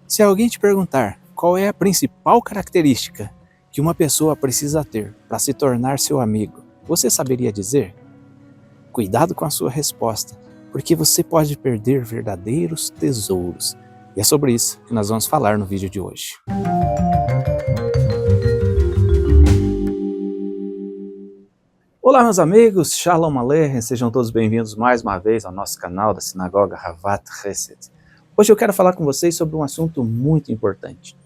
Se alguém te perguntar qual é a principal característica que uma pessoa precisa ter para se tornar seu amigo, você saberia dizer? Cuidado com a sua resposta, porque você pode perder verdadeiros tesouros. E é sobre isso que nós vamos falar no vídeo de hoje. Olá, meus amigos, Shalom Aleichem, sejam todos bem-vindos mais uma vez ao nosso canal da Sinagoga Havat Chesed. Hoje eu quero falar com vocês sobre um assunto muito importante.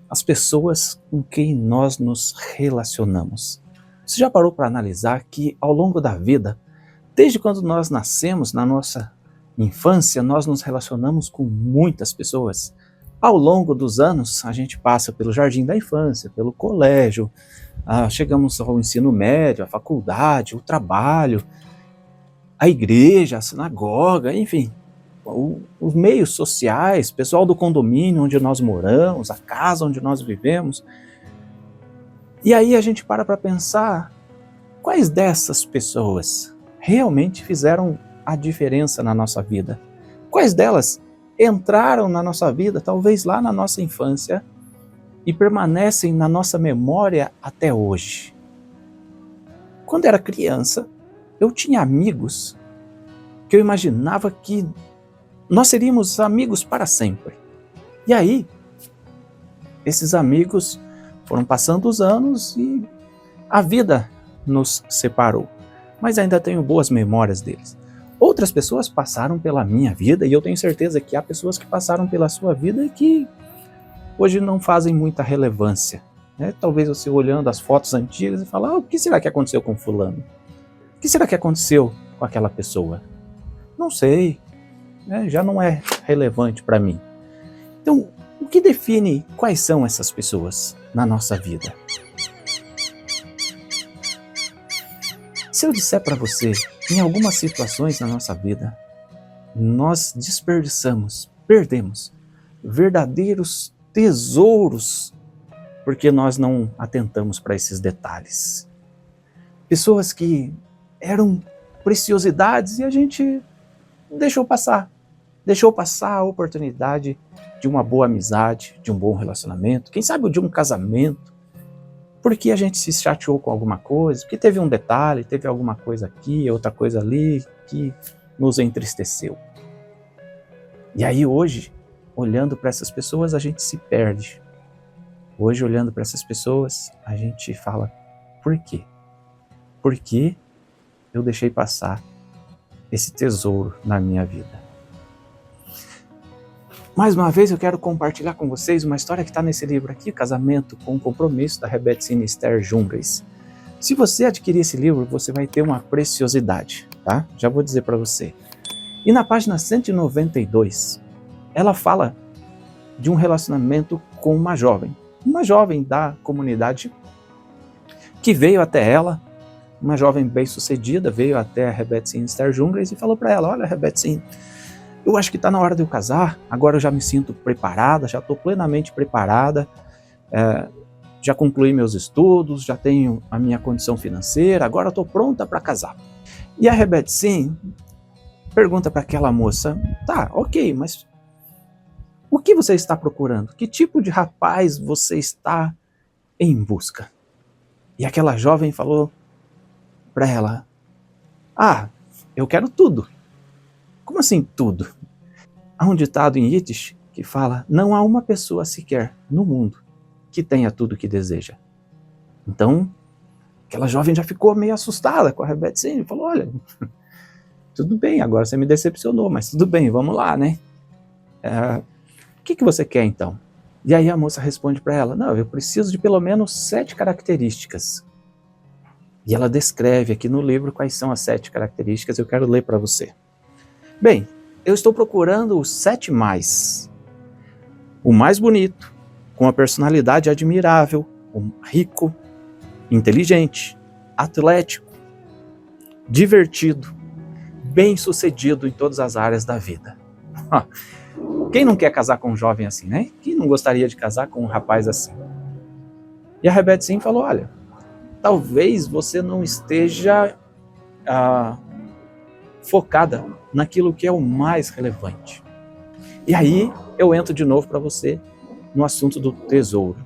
As pessoas com quem nós nos relacionamos. Você já parou para analisar que ao longo da vida, desde quando nós nascemos, na nossa infância, nós nos relacionamos com muitas pessoas? Ao longo dos anos, a gente passa pelo jardim da infância, pelo colégio, chegamos ao ensino médio, a faculdade, o trabalho, a igreja, a sinagoga, enfim, os meios sociais, pessoal do condomínio onde nós moramos, a casa onde nós vivemos. E aí a gente para pensar, quais dessas pessoas realmente fizeram a diferença na nossa vida? Quais delas entraram na nossa vida, talvez lá na nossa infância, e permanecem na nossa memória até hoje? Quando era criança, eu tinha amigos que eu imaginava que nós seríamos amigos para sempre. E aí, esses amigos foram passando os anos e a vida nos separou. Mas ainda tenho boas memórias deles. Outras pessoas passaram pela minha vida e eu tenho certeza que há pessoas que passaram pela sua vida e que hoje não fazem muita relevância. Talvez você olhando as fotos antigas e falar, o que será que aconteceu com fulano? O que será que aconteceu com aquela pessoa? Não sei, já não é relevante para mim. Então, o que define quais são essas pessoas na nossa vida? Se eu disser para você, em algumas situações na nossa vida, nós perdemos verdadeiros tesouros porque nós não atentamos para esses detalhes. Pessoas que eram preciosidades e a gente deixou passar a oportunidade de uma boa amizade, de um bom relacionamento, quem sabe de um casamento, porque a gente se chateou com alguma coisa, porque teve um detalhe, teve alguma coisa aqui, outra coisa ali, que nos entristeceu. E aí hoje, olhando para essas pessoas, a gente se perde. Hoje, olhando para essas pessoas, a gente fala, por quê? Por que eu deixei passar esse tesouro na minha vida? Mais uma vez eu quero compartilhar com vocês uma história que está nesse livro aqui, Casamento com Compromisso, da Rebbetzin Esther Jungreis. Se você adquirir esse livro, você vai ter uma preciosidade, tá? Já vou dizer para você. E na página 192, ela fala de um relacionamento com uma jovem da comunidade que veio até ela, uma jovem bem-sucedida, veio até a Rebbetzin Esther Jungreis e falou para ela, olha Rebbetzin, eu acho que está na hora de eu casar, agora eu já me sinto preparada, já estou plenamente preparada, já concluí meus estudos, já tenho a minha condição financeira, agora estou pronta para casar. E a Rebbetzin pergunta para aquela moça, tá, ok, mas o que você está procurando? Que tipo de rapaz você está em busca? E aquela jovem falou para ela, eu quero tudo. Como assim tudo? Há um ditado em Yiddish que fala, não há uma pessoa sequer no mundo que tenha tudo o que deseja. Então, aquela jovem já ficou meio assustada com a Rebbetzin e falou, olha, tudo bem, agora você me decepcionou, mas tudo bem, vamos lá, né? O que você quer então? E aí a moça responde para ela, não, eu preciso de pelo menos 7 características. E ela descreve aqui no livro quais são as 7 características, eu quero ler para você. Bem, eu estou procurando os 7 mais. O mais bonito, com a personalidade admirável, rico, inteligente, atlético, divertido, bem-sucedido em todas as áreas da vida. Quem não quer casar com um jovem assim, né? Quem não gostaria de casar com um rapaz assim? E a Rebbetzin falou, olha, talvez você não esteja focada naquilo que é o mais relevante. E aí eu entro de novo para você no assunto do tesouro.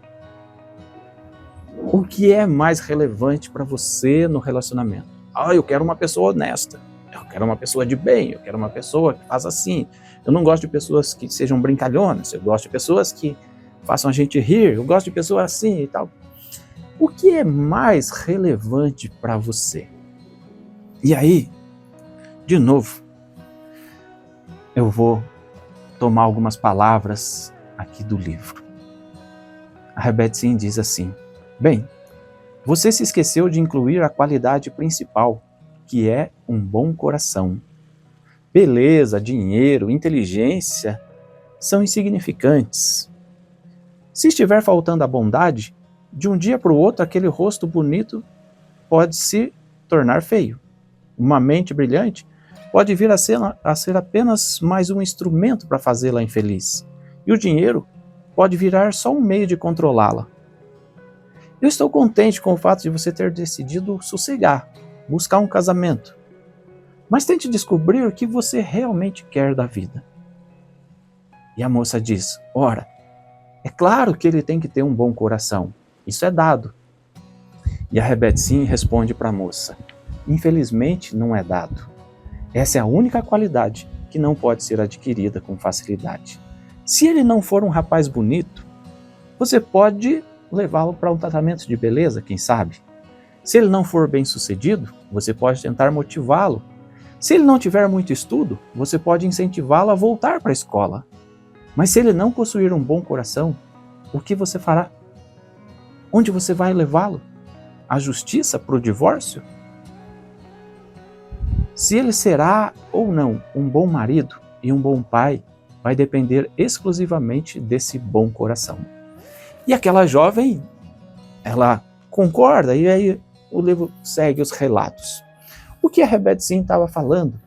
O que é mais relevante para você no relacionamento? Eu quero uma pessoa honesta, eu quero uma pessoa de bem, eu quero uma pessoa que faz assim. Eu não gosto de pessoas que sejam brincalhonas, eu gosto de pessoas que façam a gente rir, eu gosto de pessoas assim e tal. O que é mais relevante para você? E aí, de novo, eu vou tomar algumas palavras aqui do livro. A Herbert Sim diz assim: bem, você se esqueceu de incluir a qualidade principal, que é um bom coração. Beleza, dinheiro, inteligência são insignificantes. Se estiver faltando a bondade, de um dia para o outro aquele rosto bonito pode se tornar feio. Uma mente brilhante pode vir a ser apenas mais um instrumento para fazê-la infeliz. E o dinheiro pode virar só um meio de controlá-la. Eu estou contente com o fato de você ter decidido sossegar, buscar um casamento. Mas tente descobrir o que você realmente quer da vida. E a moça diz: ora, é claro que ele tem que ter um bom coração. Isso é dado. E a Herbert Sim responde para a moça: infelizmente não é dado. Essa é a única qualidade que não pode ser adquirida com facilidade. Se ele não for um rapaz bonito, você pode levá-lo para um tratamento de beleza, quem sabe? Se ele não for bem sucedido, você pode tentar motivá-lo. Se ele não tiver muito estudo, você pode incentivá-lo a voltar para a escola. Mas se ele não possuir um bom coração, o que você fará? Onde você vai levá-lo? À justiça para o divórcio? Se ele será ou não um bom marido e um bom pai, vai depender exclusivamente desse bom coração. E aquela jovem, ela concorda, e aí o livro segue os relatos. O que a Herbert Sim estava falando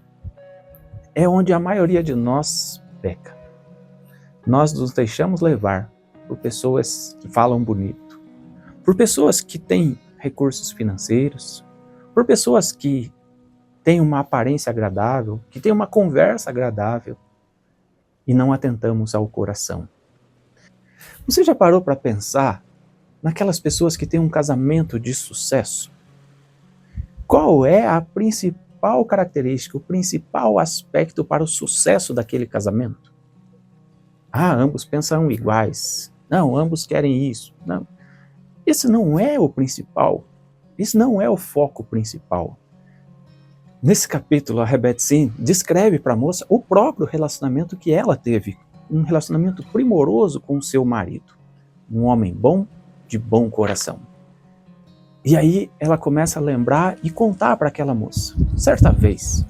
é onde a maioria de nós peca. Nós nos deixamos levar por pessoas que falam bonito, por pessoas que têm recursos financeiros, por pessoas que têm uma aparência agradável, que têm uma conversa agradável, e não atentamos ao coração. Você já parou para pensar naquelas pessoas que têm um casamento de sucesso? Qual é a principal característica, o principal aspecto para o sucesso daquele casamento? Ambos pensam iguais. Não, ambos querem isso. Não. Esse não é o principal. Esse não é o foco principal. Nesse capítulo, a Herbert Sim descreve para a moça o próprio relacionamento que ela teve. Um relacionamento primoroso com o seu marido. Um homem bom, de bom coração. E aí ela começa a lembrar e contar para aquela moça. Certa vez,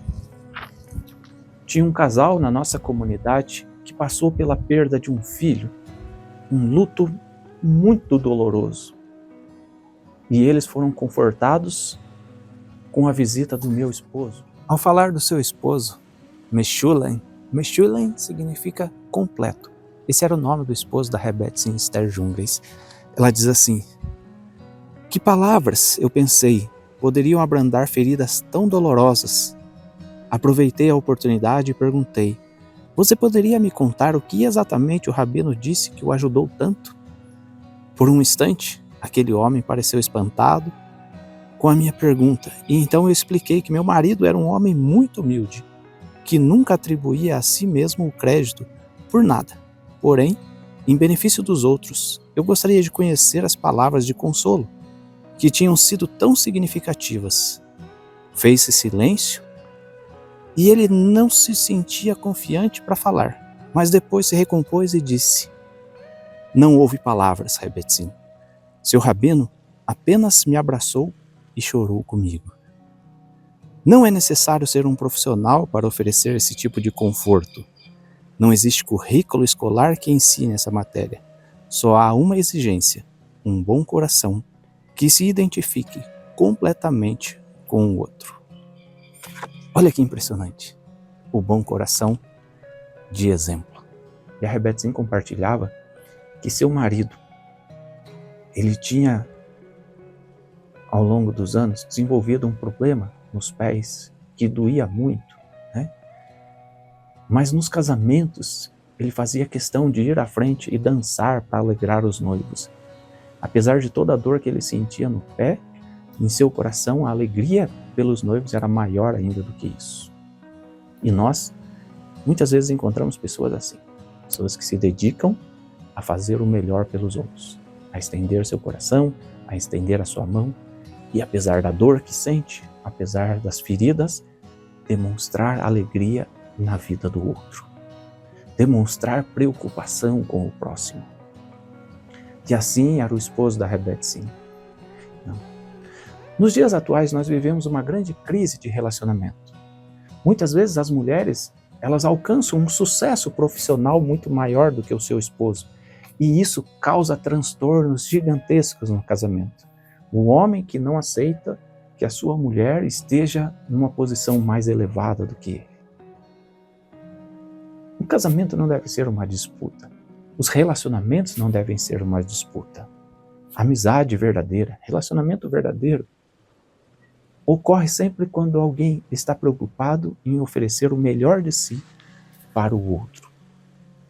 tinha um casal na nossa comunidade que passou pela perda de um filho, um luto muito doloroso. E eles foram confortados com a visita do meu esposo. Ao falar do seu esposo, Meshulam significa completo. Esse era o nome do esposo da Herbert Sim Esther Jungreis. Ela diz assim: que palavras, eu pensei, poderiam abrandar feridas tão dolorosas? Aproveitei a oportunidade e perguntei: você poderia me contar o que exatamente o rabino disse que o ajudou tanto? Por um instante, aquele homem pareceu espantado com a minha pergunta, e então eu expliquei que meu marido era um homem muito humilde, que nunca atribuía a si mesmo o crédito por nada. Porém, em benefício dos outros, eu gostaria de conhecer as palavras de consolo, que tinham sido tão significativas. Fez-se silêncio, e ele não se sentia confiante para falar, mas depois se recompôs e disse: não houve palavras, Herbert Sim. Seu rabino apenas me abraçou e chorou comigo. Não é necessário ser um profissional para oferecer esse tipo de conforto. Não existe currículo escolar que ensine essa matéria. Só há uma exigência: um bom coração que se identifique completamente com o outro. Olha que impressionante. O bom coração de exemplo. E a Herbert Sim compartilhava que seu marido, ele tinha, ao longo dos anos, desenvolvido um problema nos pés que doía muito, né? Mas nos casamentos, ele fazia questão de ir à frente e dançar para alegrar os noivos. Apesar de toda a dor que ele sentia no pé, em seu coração a alegria pelos noivos era maior ainda do que isso. E nós, muitas vezes encontramos pessoas assim, pessoas que se dedicam a fazer o melhor pelos outros, a estender seu coração, a estender a sua mão, e apesar da dor que sente, apesar das feridas, demonstrar alegria na vida do outro, demonstrar preocupação com o próximo. E assim era o esposo da Rebecca Sim. Nos dias atuais nós vivemos uma grande crise de relacionamento. Muitas vezes as mulheres, elas alcançam um sucesso profissional muito maior do que o seu esposo, e isso causa transtornos gigantescos no casamento. O homem que não aceita que a sua mulher esteja numa posição mais elevada do que ele. O casamento não deve ser uma disputa. Os relacionamentos não devem ser uma disputa. Amizade verdadeira, relacionamento verdadeiro, ocorre sempre quando alguém está preocupado em oferecer o melhor de si para o outro.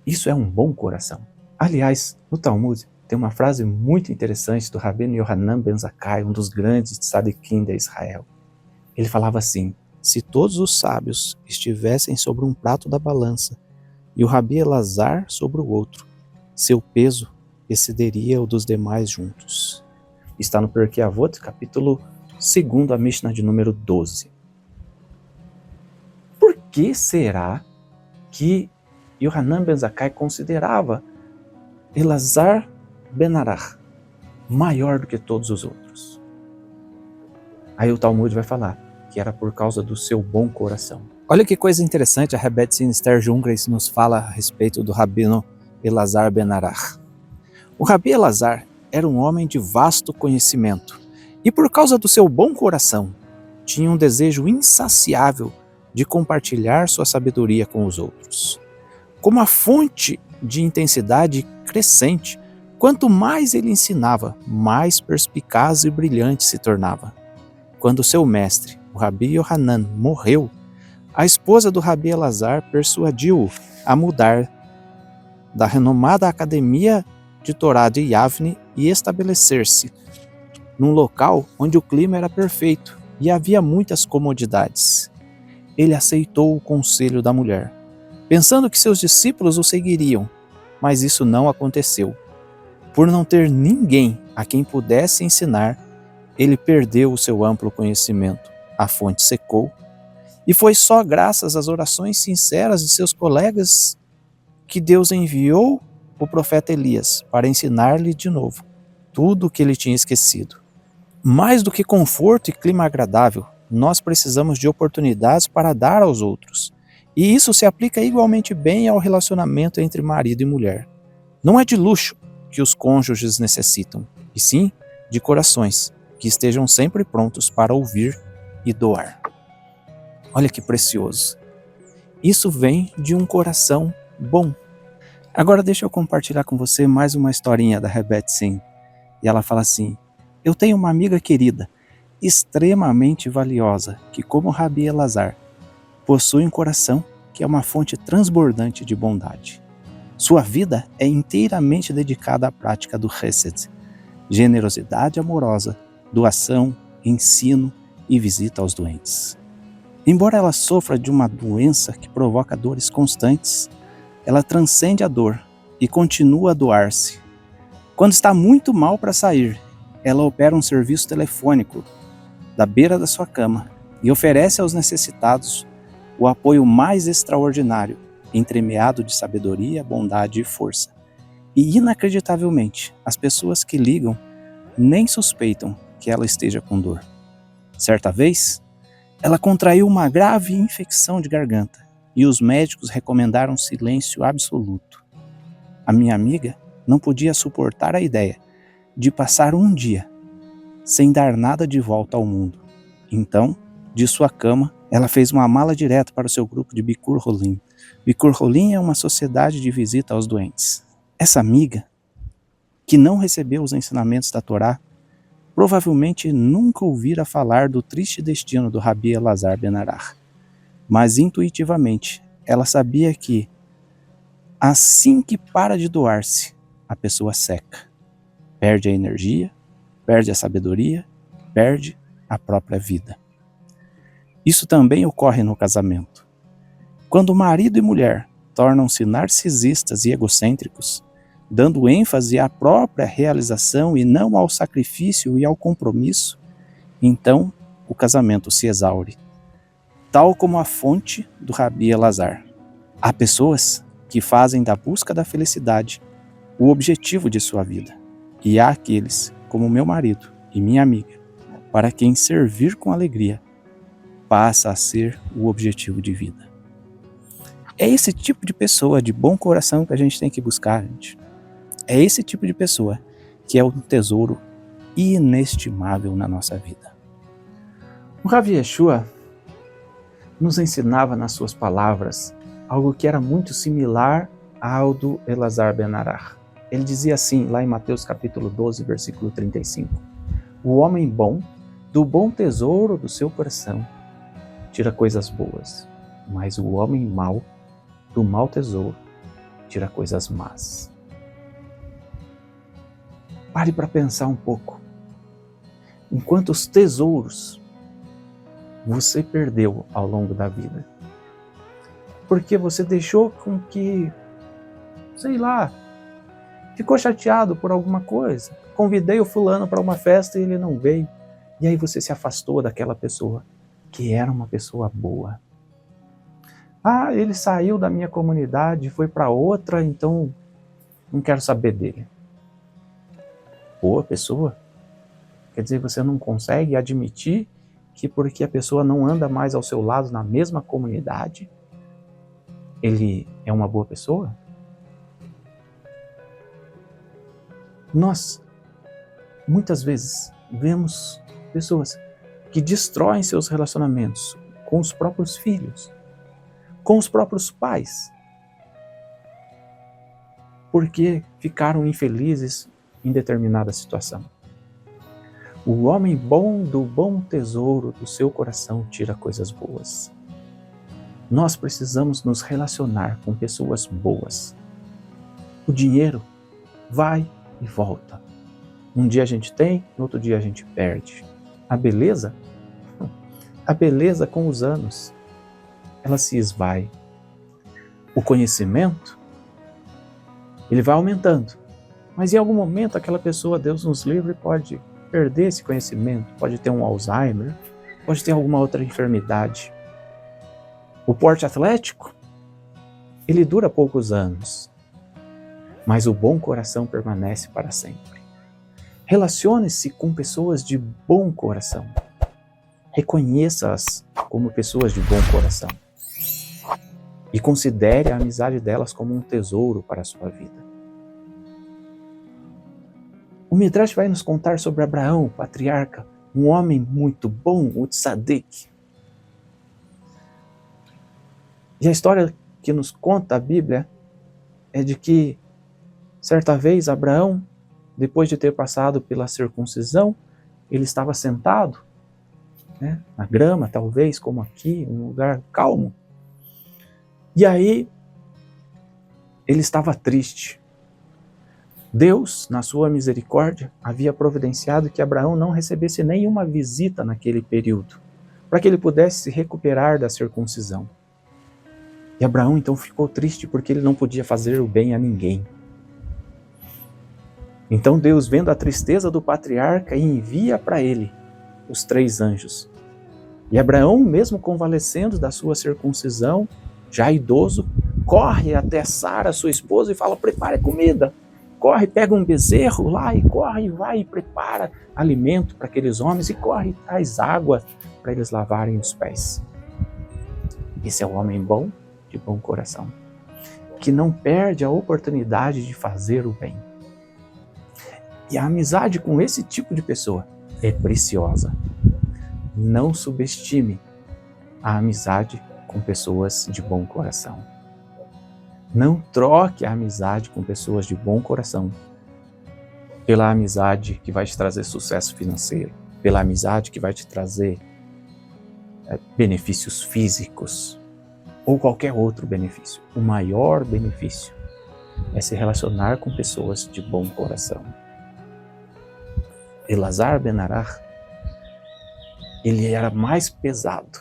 Isso é um bom coração. Aliás, no Talmud tem uma frase muito interessante do Rabino Yohanan ben Zakkai, um dos grandes tzadikim de Israel. Ele falava assim: se todos os sábios estivessem sobre um prato da balança e o Rabi Elazar sobre o outro, seu peso excederia o dos demais juntos. Está no Perkei Avot, capítulo 2, a Mishnah de número 12. Por que será que Yohanan ben Zakkai considerava Elazar ben Arach maior do que todos os outros? Aí o Talmud vai falar que era por causa do seu bom coração. Olha que coisa interessante, a Rebecca Sinister Jungreis nos fala a respeito do rabino Elazar ben Arach. O Rabi Elazar era um homem de vasto conhecimento e, por causa do seu bom coração, tinha um desejo insaciável de compartilhar sua sabedoria com os outros. Como a fonte de intensidade crescente, quanto mais ele ensinava, mais perspicaz e brilhante se tornava. Quando seu mestre, o Rabi Yohanan, morreu, a esposa do Rabi Elazar persuadiu-o a mudar da renomada academia de Torá de Yavne e estabelecer-se num local onde o clima era perfeito e havia muitas comodidades. Ele aceitou o conselho da mulher, pensando que seus discípulos o seguiriam, mas isso não aconteceu. Por não ter ninguém a quem pudesse ensinar, ele perdeu o seu amplo conhecimento, a fonte secou, e foi só graças às orações sinceras de seus colegas que Deus enviou o profeta Elias para ensinar-lhe de novo tudo o que ele tinha esquecido. Mais do que conforto e clima agradável, nós precisamos de oportunidades para dar aos outros. E isso se aplica igualmente bem ao relacionamento entre marido e mulher. Não é de luxo que os cônjuges necessitam, e sim de corações que estejam sempre prontos para ouvir e doar. Olha que precioso. Isso vem de um coração bom. Agora deixa eu compartilhar com você mais uma historinha da Rebecca Sim. E ela fala assim: eu tenho uma amiga querida, extremamente valiosa, que, como Rabi Elazar, possui um coração que é uma fonte transbordante de bondade. Sua vida é inteiramente dedicada à prática do Hesed, generosidade amorosa, doação, ensino e visita aos doentes. Embora ela sofra de uma doença que provoca dores constantes, ela transcende a dor e continua a doar-se. Quando está muito mal para sair, ela opera um serviço telefônico da beira da sua cama e oferece aos necessitados o apoio mais extraordinário, entremeado de sabedoria, bondade e força. E, inacreditavelmente, as pessoas que ligam nem suspeitam que ela esteja com dor. Certa vez, ela contraiu uma grave infecção de garganta e os médicos recomendaram silêncio absoluto. A minha amiga não podia suportar a ideia de passar um dia sem dar nada de volta ao mundo. Então, de sua cama, ela fez uma mala direto para o seu grupo de Bikur Holim. Bikur Holim é uma sociedade de visita aos doentes. Essa amiga, que não recebeu os ensinamentos da Torá, provavelmente nunca ouvira falar do triste destino do Rabi Elazar ben Arach. Mas intuitivamente, ela sabia que, Assim que para de doar-se, a pessoa seca, perde a energia, perde a sabedoria, perde a própria vida. Isso também ocorre no casamento. Quando marido e mulher tornam-se narcisistas e egocêntricos, dando ênfase à própria realização e não ao sacrifício e ao compromisso, então o casamento se exaure, tal como a fonte do Rabi Elazar. Há pessoas que fazem da busca da felicidade o objetivo de sua vida, e há aqueles, como meu marido e minha amiga, para quem servir com alegria passa a ser o objetivo de vida. É esse tipo de pessoa de bom coração que a gente tem que buscar, gente. É esse tipo de pessoa que é um tesouro inestimável na nossa vida. O Rav Yeshua nos ensinava nas suas palavras algo que era muito similar ao do Elazar ben Arach. Ele dizia assim, lá em Mateus capítulo 12, versículo 35, o homem bom, do bom tesouro do seu coração, tira coisas boas, mas o homem mau, do mau tesouro, tira coisas más. Pare para pensar um pouco. Em quantos tesouros você perdeu ao longo da vida? Porque você deixou com que, sei lá, ficou chateado por alguma coisa. Convidei o fulano para uma festa e ele não veio. E aí você se afastou daquela pessoa que era uma pessoa boa. Ah, ele saiu da minha comunidade, foi para outra, então não quero saber dele. Boa pessoa? Quer dizer, você não consegue admitir que porque a pessoa não anda mais ao seu lado na mesma comunidade, ele é uma boa pessoa? Nós, muitas vezes, vemos pessoas que destroem seus relacionamentos com os próprios filhos, com os próprios pais, porque ficaram infelizes em determinada situação. O homem bom do bom tesouro do seu coração tira coisas boas. Nós precisamos nos relacionar com pessoas boas. O dinheiro vai e volta. Um dia a gente tem, no outro dia a gente perde. A beleza com os anos, ela se esvai. O conhecimento, ele vai aumentando. Mas em algum momento aquela pessoa, Deus nos livre, pode perder esse conhecimento, pode ter um Alzheimer, pode ter alguma outra enfermidade. O porte atlético, ele dura poucos anos, mas o bom coração permanece para sempre. Relacione-se com pessoas de bom coração. Reconheça-as como pessoas de bom coração. E considere a amizade delas como um tesouro para a sua vida. O Midrash vai nos contar sobre Abraão, o patriarca, um homem muito bom, o tzadik. E a história que nos conta a Bíblia é de que, certa vez, Abraão, depois de ter passado pela circuncisão, ele estava sentado, na grama, talvez, como aqui, um lugar calmo. E aí, ele estava triste. Deus, na sua misericórdia, havia providenciado que Abraão não recebesse nenhuma visita naquele período, para que ele pudesse se recuperar da circuncisão. E Abraão então ficou triste porque ele não podia fazer o bem a ninguém. Então Deus, vendo a tristeza do patriarca, envia para ele os 3 anjos. E Abraão, mesmo convalescendo da sua circuncisão, já idoso, corre até Sara, sua esposa, e fala: prepare comida. Corre, pega um bezerro lá e corre, vai e prepara alimento para aqueles homens e corre e traz água para eles lavarem os pés. Esse é o homem bom, de bom coração, que não perde a oportunidade de fazer o bem. E a amizade com esse tipo de pessoa é preciosa. Não subestime a amizade com pessoas de bom coração. Não troque a amizade com pessoas de bom coração pela amizade que vai te trazer sucesso financeiro, pela amizade que vai te trazer benefícios físicos ou qualquer outro benefício. O maior benefício é se relacionar com pessoas de bom coração. Elazar ben Arach, ele era mais pesado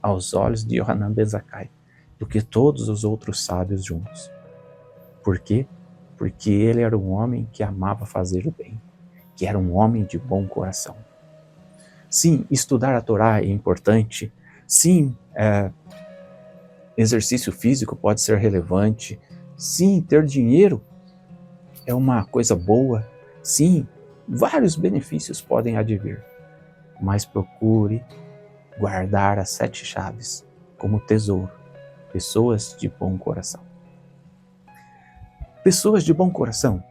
aos olhos de Yohanan ben Zakkai do que todos os outros sábios juntos. Por quê? Porque ele era um homem que amava fazer o bem, que era um homem de bom coração. Sim, estudar a Torá é importante. Sim, exercício físico pode ser relevante. Sim, ter dinheiro é uma coisa boa. Sim, vários benefícios podem advir. Mas procure guardar as 7 chaves como tesouro. Pessoas de bom coração. Pessoas de bom coração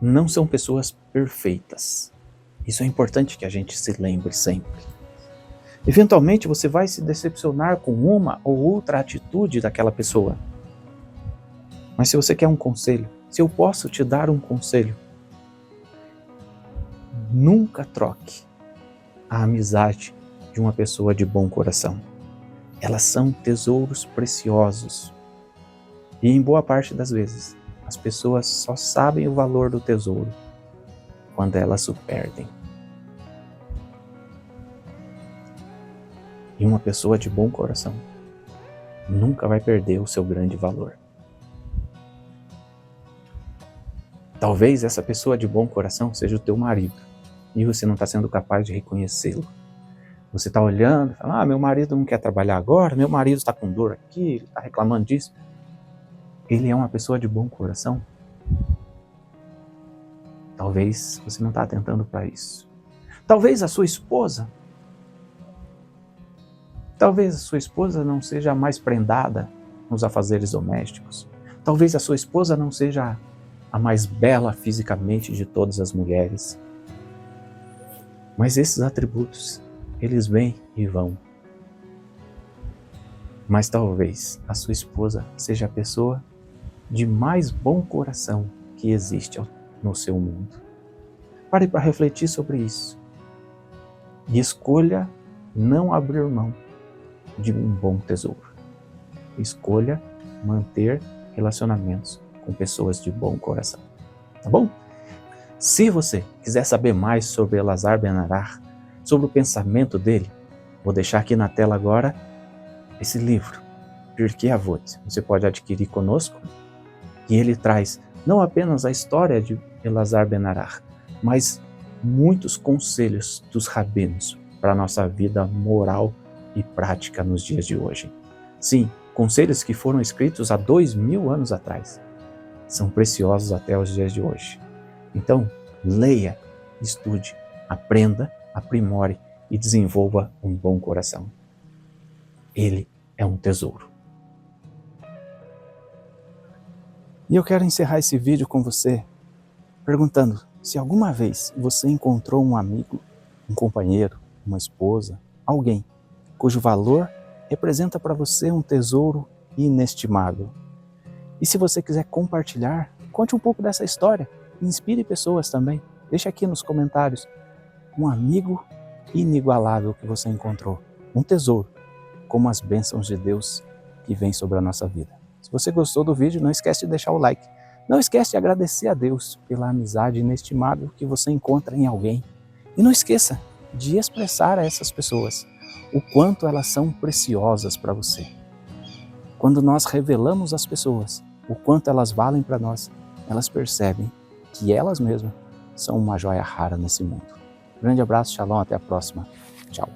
não são pessoas perfeitas. Isso é importante que a gente se lembre sempre. Eventualmente você vai se decepcionar com uma ou outra atitude daquela pessoa. Mas se você quer um conselho, se eu posso te dar um conselho, nunca troque a amizade de uma pessoa de bom coração. Elas são tesouros preciosos. E em boa parte das vezes, as pessoas só sabem o valor do tesouro quando elas o perdem. E uma pessoa de bom coração nunca vai perder o seu grande valor. Talvez essa pessoa de bom coração seja o teu marido e você não está sendo capaz de reconhecê-lo. Você está olhando e fala, meu marido não quer trabalhar agora, meu marido está com dor aqui, ele está reclamando disso. Ele é uma pessoa de bom coração? Talvez você não está atentando para isso. Talvez a sua esposa não seja a mais prendada nos afazeres domésticos. Talvez a sua esposa não seja a mais bela fisicamente de todas as mulheres. Mas esses atributos, eles vêm e vão. Mas talvez a sua esposa seja a pessoa de mais bom coração que existe no seu mundo. Pare para refletir sobre isso. E escolha não abrir mão de um bom tesouro. Escolha manter relacionamentos com pessoas de bom coração. Tá bom? Se você quiser saber mais sobre Elazar ben Arach, sobre o pensamento dele, vou deixar aqui na tela agora esse livro, Pirkei Avot. Você pode adquirir conosco. E ele traz não apenas a história de Elazar ben Arach, mas muitos conselhos dos rabinos para a nossa vida moral e prática nos dias de hoje. Sim, conselhos que foram escritos há 2000 anos atrás. São preciosos até os dias de hoje. Então, leia, estude, aprenda, aprimore e desenvolva um bom coração. Ele é um tesouro. E eu quero encerrar esse vídeo com você perguntando se alguma vez você encontrou um amigo, um companheiro, uma esposa, alguém cujo valor representa para você um tesouro inestimável. E se você quiser compartilhar, conte um pouco dessa história e inspire pessoas também. Deixa aqui nos comentários um amigo inigualável que você encontrou, um tesouro, como as bênçãos de Deus que vêm sobre a nossa vida. Se você gostou do vídeo, não esquece de deixar o like. Não esquece de agradecer a Deus pela amizade inestimável que você encontra em alguém. E não esqueça de expressar a essas pessoas o quanto elas são preciosas para você. Quando nós revelamos às pessoas o quanto elas valem para nós, elas percebem que elas mesmas são uma joia rara nesse mundo. Grande abraço, shalom, até a próxima. Tchau.